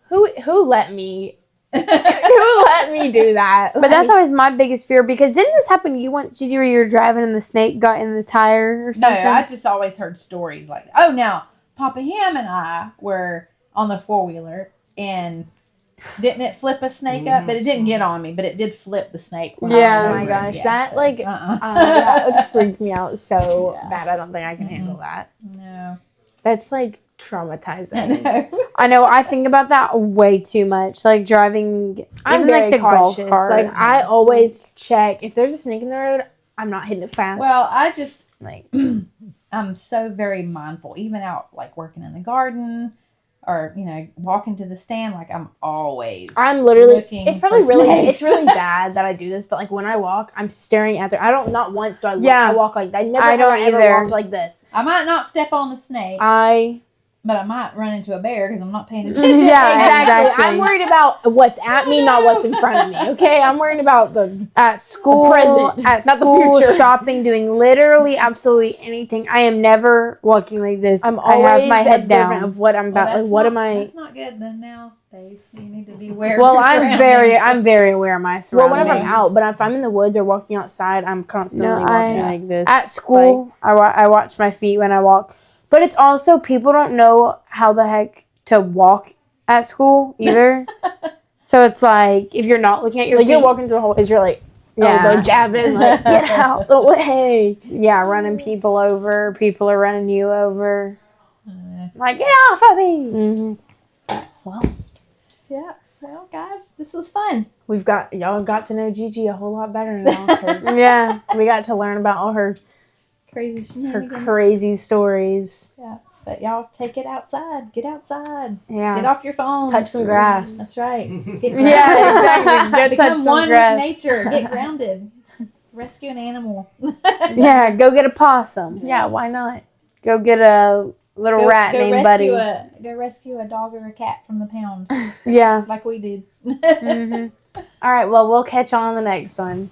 who let me? Who let me do that? But that's Like, always my biggest fear because didn't this happen to you once? Did you where you were driving and the snake got in the tire or No, something? I just always heard stories like, oh, now Papa Ham and I were on the 4-wheeler and didn't it flip a snake up? But it didn't get on me, but it did flip the snake. When I Yeah. went oh my over. gosh, Yeah, that so, like that would freak me out so Yeah. bad. I don't think I can handle that. No. That's like I traumatizing. know. I know. I think about that way too much. Like driving, I'm even very like the cautious. golf cart. Like I always check if there's a snake in the road. I'm not hitting it fast. Well, I just, like I'm so very mindful, even out like working in the garden or, walking to the stand. Like I'm always. I'm literally. looking It's probably for really. snakes. It's really bad that I do this, but like when I walk, I'm staring at I don't. Not once do I look. Yeah. I walk like that. I never. I don't ever either. walked like this. I might not step on the snake, but I might run into a bear because I'm not paying attention. Yeah, Exactly. I'm worried about what's at me, not what's in front of me. Okay, I'm worried about the At school, present, at not the school, future. shopping, doing literally absolutely anything. I am never walking like this. I'm I always have my head observant down. of what I'm about. Well, Like, what am That's I? not good then nowadays. You need to be aware Well, of your I'm very aware of my Well, surroundings. whenever I'm out, but if I'm in the woods or walking outside, I'm constantly No, walking I- like this. At school, I watch my feet when I walk. But it's also, people don't know how the heck to walk at school either. So it's like, if you're not looking at your Like feet. you're walking through a hole, you're like, Yeah. elbow jabbing, like get out the way. Yeah, running people over. People are running you over. Uh, Like, get off of me. Mm-hmm. Well, yeah. Well, guys, this was fun. y'all got to know Gigi a whole lot better now because Yeah. we got to learn about all her Crazy shenanigans. crazy stories. But y'all take it outside. Get outside. Yeah. Get off your phone. Touch some grass. That's right. Get Yeah, exactly. Go touch Become some one grass. with nature. Get grounded. Rescue an animal. Yeah, go get a possum. Yeah, why not? Go get a little rat named Buddy. Go rescue a dog or a cat from the pound, Yeah. like we did. Mm-hmm. All right, well, we'll catch you on the next one.